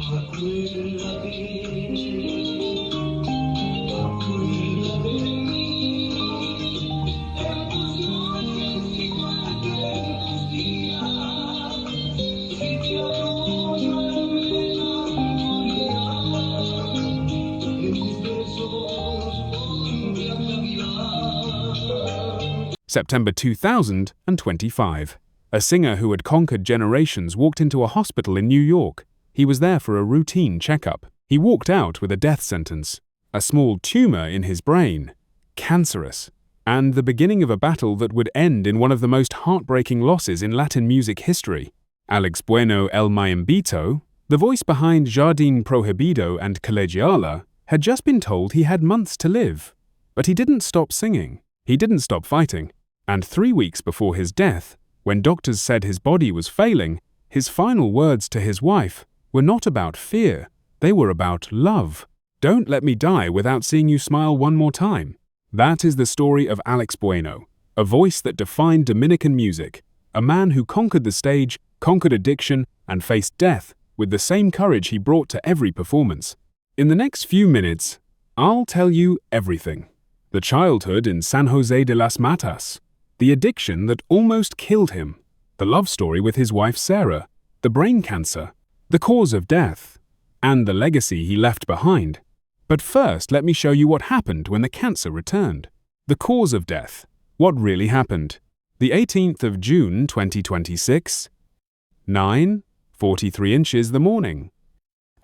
September 2025. A singer who had conquered generations walked into a hospital in New York. He was there for a routine checkup. He walked out with a death sentence, a small tumor in his brain, cancerous, and the beginning of a battle that would end in one of the most heartbreaking losses in Latin music history. Alex Bueno el Mayimbito, the voice behind Jardín, Prohibido and Colegiala, had just been told he had months to live. But he didn't stop singing. He didn't stop fighting. And 3 weeks before his death, when doctors said his body was failing, his final words to his wife were not about fear, they were about love. "Don't let me die without seeing you smile one more time." That is the story of Alex Bueno, a voice that defined Dominican music, a man who conquered the stage, conquered addiction, and faced death with the same courage he brought to every performance. In the next few minutes, I'll tell you everything. The childhood in San Jose de las Matas, the addiction that almost killed him, the love story with his wife Sarah, the brain cancer, the cause of death, and the legacy he left behind. But first, let me show you what happened when the cancer returned. The cause of death. What really happened? The 18th of June 2026, 9:43 inches the morning.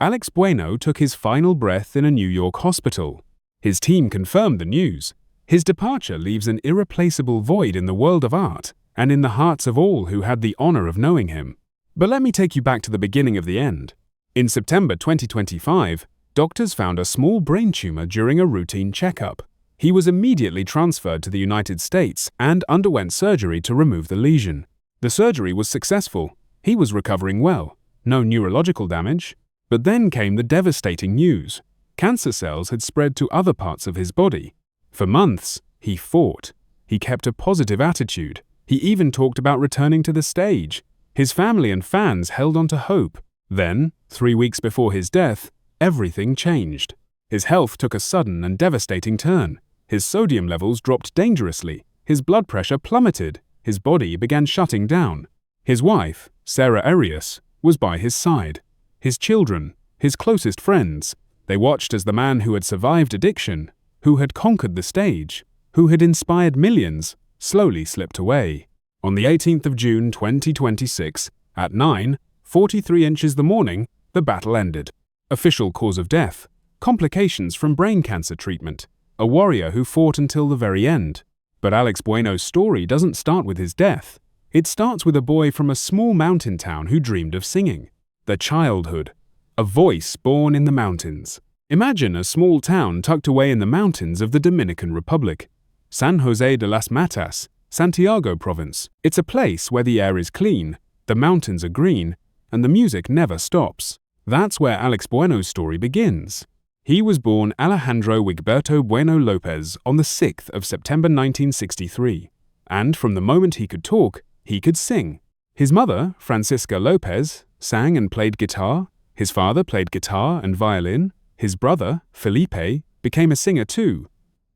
Alex Bueno took his final breath in a New York hospital. His team confirmed the news. His departure leaves an irreplaceable void in the world of art and in the hearts of all who had the honor of knowing him. But let me take you back to the beginning of the end. In September 2025, doctors found a small brain tumor during a routine checkup. He was immediately transferred to the United States and underwent surgery to remove the lesion. The surgery was successful. He was recovering well. No neurological damage. But then came the devastating news. Cancer cells had spread to other parts of his body. For months, he fought. He kept a positive attitude. He even talked about returning to the stage. His family and fans held on to hope. Then, 3 weeks before his death, everything changed. His health took a sudden and devastating turn. His sodium levels dropped dangerously. His blood pressure plummeted. His body began shutting down. His wife, Sarah Arias, was by his side. His children, his closest friends, they watched as the man who had survived addiction, who had conquered the stage, who had inspired millions, slowly slipped away. On the 18th of June 2026, at 9:43 inches the morning, the battle ended. Official cause of death: complications from brain cancer treatment. A warrior who fought until the very end. But Alex Bueno's story doesn't start with his death. It starts with a boy from a small mountain town who dreamed of singing. The childhood. A voice born in the mountains. Imagine a small town tucked away in the mountains of the Dominican Republic. San Jose de las Matas, Santiago province. It's a place where the air is clean, the mountains are green, and the music never stops. That's where Alex Bueno's story begins. He was born Alejandro Wigberto Bueno Lopez on the 6th of September 1963. And from the moment he could talk, he could sing. His mother, Francisca Lopez, sang and played guitar. His father played guitar and violin. His brother, Felipe, became a singer too.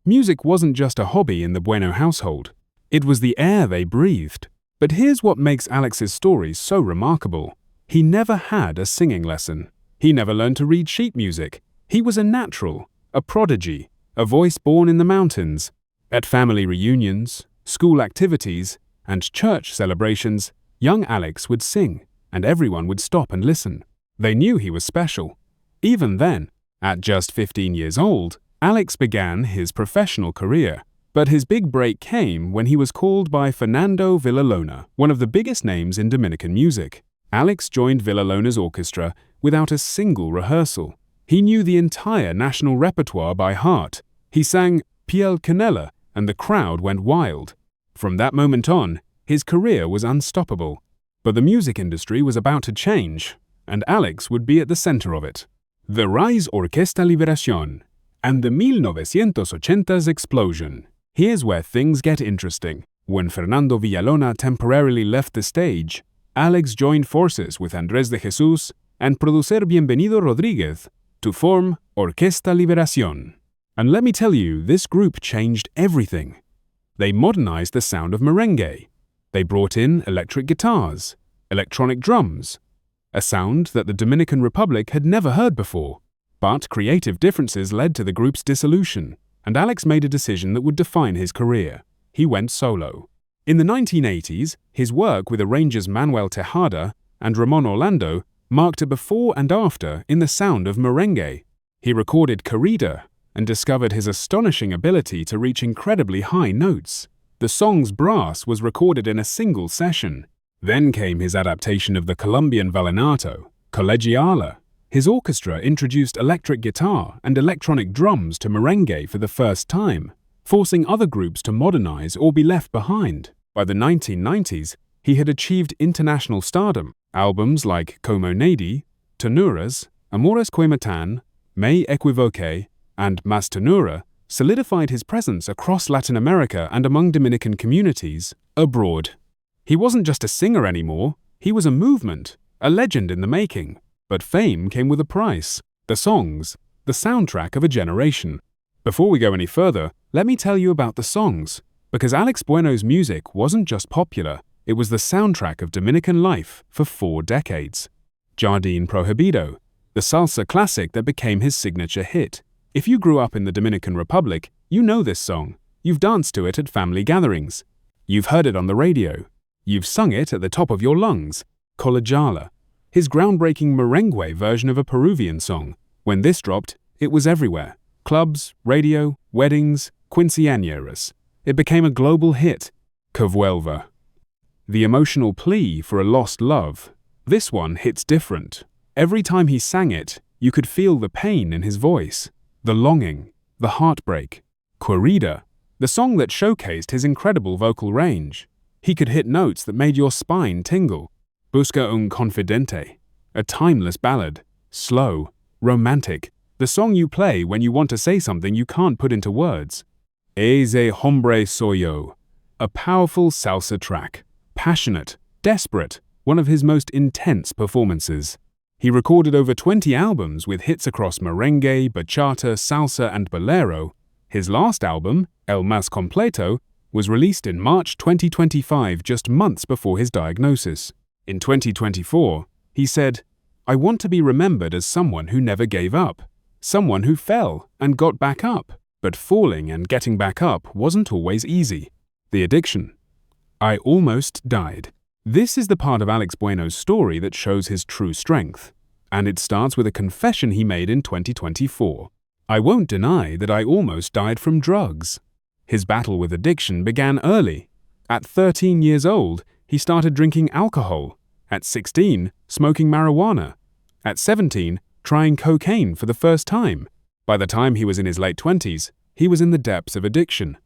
Music wasn't just a hobby in the Bueno household. It was the air they breathed. But here's what makes Alex's story so remarkable. He never had a singing lesson. He never learned to read sheet music. He was a natural, a prodigy, a voice born in the mountains. At family reunions, school activities, and church celebrations, young Alex would sing, and everyone would stop and listen. They knew he was special. Even then, at just 15 years old, Alex began his professional career. But his big break came when he was called by Fernando Villalona, one of the biggest names in Dominican music. Alex joined Villalona's orchestra without a single rehearsal. He knew the entire national repertoire by heart. He sang Piel Canela, and the crowd went wild. From that moment on, his career was unstoppable. But the music industry was about to change, and Alex would be at the center of it. The Rise Orquesta Liberación and the 1980s explosion. Here's where things get interesting. When Fernando Villalona temporarily left the stage, Alex joined forces with Andrés de Jesús, and producer Bienvenido Rodríguez to form Orquesta Liberación. And let me tell you, this group changed everything. They modernized the sound of merengue. They brought in electric guitars, electronic drums, a sound that the Dominican Republic had never heard before. But creative differences led to the group's dissolution, and Alex made a decision that would define his career. He went solo. In the 1980s, his work with arrangers Manuel Tejada and Ramon Orlando marked a before and after in the sound of merengue. He recorded Corrida and discovered his astonishing ability to reach incredibly high notes. The song's brass was recorded in a single session. Then came his adaptation of the Colombian vallenato, Colegiala. His orchestra introduced electric guitar and electronic drums to merengue for the first time, forcing other groups to modernize or be left behind. By the 1990s, he had achieved international stardom. Albums like Como Nadie, Tenuras, Amores que Matan, Me Equivoqué, and Más Tenura solidified his presence across Latin America and among Dominican communities abroad. He wasn't just a singer anymore, he was a movement, a legend in the making. But fame came with a price. The songs, the soundtrack of a generation. Before we go any further, let me tell you about the songs, because Alex Bueno's music wasn't just popular, it was the soundtrack of Dominican life for 4 decades. Jardín Prohibido, the salsa classic that became his signature hit. If you grew up in the Dominican Republic, you know this song. You've danced to it at family gatherings. You've heard it on the radio. You've sung it at the top of your lungs. Colegiala, his groundbreaking merengue version of a Peruvian song. When this dropped, it was everywhere. Clubs, radio, weddings, quinceañeras. It became a global hit. Vuelva, the emotional plea for a lost love. This one hits different. Every time he sang it, you could feel the pain in his voice, the longing, the heartbreak. Corrida, the song that showcased his incredible vocal range. He could hit notes that made your spine tingle. Busca un confidente, a timeless ballad, slow, romantic, the song you play when you want to say something you can't put into words. Ese hombre soy yo, a powerful salsa track, passionate, desperate, one of his most intense performances. He recorded over 20 albums with hits across merengue, bachata, salsa, and bolero. His last album, El Más Completo, was released in March 2025, just months before his diagnosis. In 2024, he said, "I want to be remembered as someone who never gave up, someone who fell and got back up." But falling and getting back up wasn't always easy. The addiction. I almost died. This is the part of Alex Bueno's story that shows his true strength, and it starts with a confession he made in 2024. "I won't deny that I almost died from drugs." His battle with addiction began early. At 13 years old, he started drinking alcohol. At 16, smoking marijuana. At 17, trying cocaine for the first time. By the time he was in his late 20s, he was in the depths of addiction.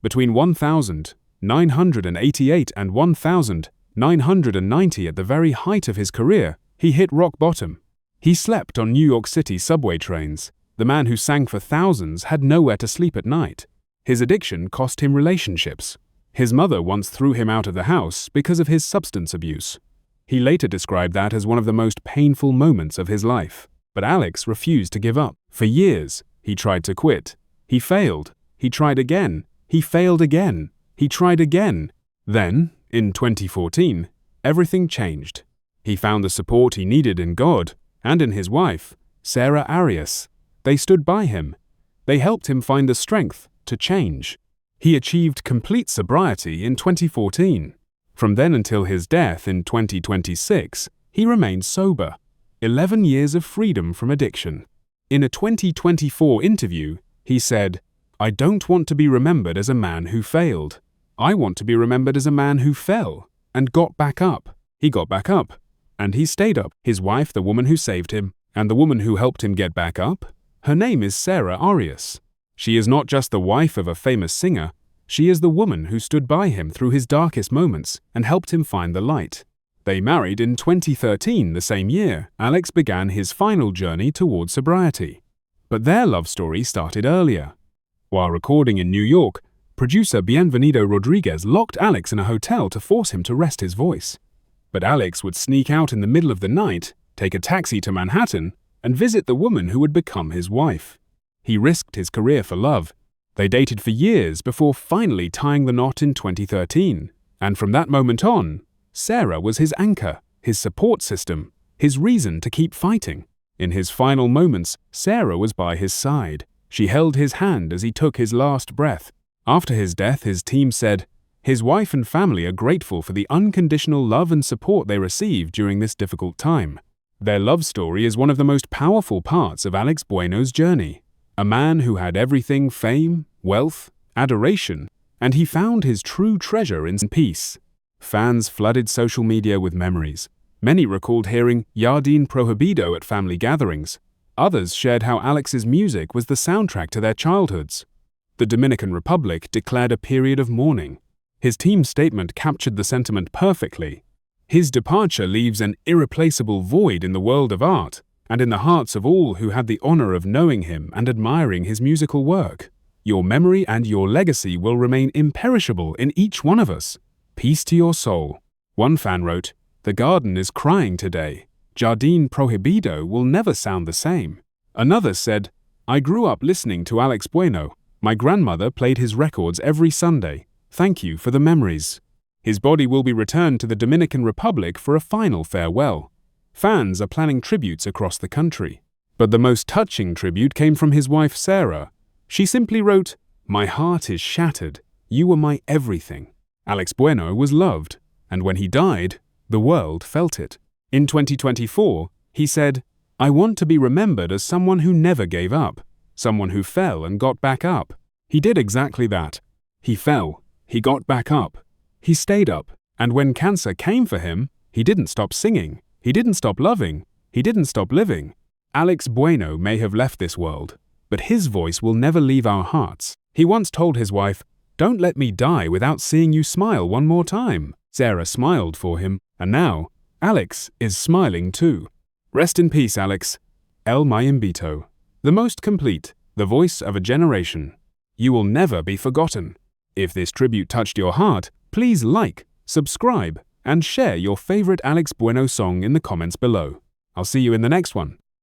Between 1,988 and 1,990 at the very height of his career, he hit rock bottom. He slept on New York City subway trains. The man who sang for thousands had nowhere to sleep at night. His addiction cost him relationships. His mother once threw him out of the house because of his substance abuse. He later described that as one of the most painful moments of his life. But Alex refused to give up. For years, he tried to quit. He failed. He tried again. He failed again. He tried again. Then, in 2014, everything changed. He found the support he needed in God and in his wife, Sarah Arias. They stood by him. They helped him find the strength to change. He achieved complete sobriety in 2014. From then until his death in 2026, he remained sober. 11 years of freedom from addiction. In a 2024 interview, he said, "I don't want to be remembered as a man who failed. I want to be remembered as a man who fell and got back up." He got back up, and he stayed up. His wife, the woman who saved him, and the woman who helped him get back up, her name is Sarah Arias. She is not just the wife of a famous singer, she is the woman who stood by him through his darkest moments and helped him find the light. They married in 2013, the same year Alex began his final journey towards sobriety. But their love story started earlier. While recording in New York, producer Bienvenido Rodríguez locked Alex in a hotel to force him to rest his voice. But Alex would sneak out in the middle of the night take a taxi to Manhattan, and visit the woman who would become his wife. He risked his career for love. They dated for years before finally tying the knot in 2013, and from that moment on, Sarah was his anchor, his support system, his reason to keep fighting. In his final moments, Sarah was by his side. She held his hand as he took his last breath. After his death, his team said, his wife and family are grateful for the unconditional love and support they received during this difficult time. Their love story is one of the most powerful parts of Alex Bueno's journey. A man who had everything: fame, wealth, adoration, and he found his true treasure in peace. Fans flooded social media with memories. Many recalled hearing Jardín Prohibido at family gatherings. Others shared how Alex's music was the soundtrack to their childhoods. The Dominican Republic declared a period of mourning. His team's statement captured the sentiment perfectly. His departure leaves an irreplaceable void in the world of art and in the hearts of all who had the honor of knowing him and admiring his musical work. Your memory and your legacy will remain imperishable in each one of us. Peace to your soul. One fan wrote, "The garden is crying today. Jardín Prohibido will never sound the same." Another said, "I grew up listening to Alex Bueno. My grandmother played his records every Sunday. Thank you for the memories." His body will be returned to the Dominican Republic for a final farewell. Fans are planning tributes across the country. But the most touching tribute came from his wife Sarah. She simply wrote, "My heart is shattered. You were my everything." Alex Bueno was loved, and when he died, the world felt it. In 2024, he said, "I want to be remembered as someone who never gave up, someone who fell and got back up." He did exactly that. He fell, he got back up, he stayed up, and when cancer came for him, he didn't stop singing, he didn't stop loving, he didn't stop living. Alex Bueno may have left this world, but his voice will never leave our hearts. He once told his wife, "Don't let me die without seeing you smile one more time." Sarah smiled for him, and now, Alex is smiling too. Rest in peace, Alex. El Mayimbito. The most complete, the voice of a generation. You will never be forgotten. If this tribute touched your heart, please like, subscribe, and share your favorite Alex Bueno song in the comments below. I'll see you in the next one.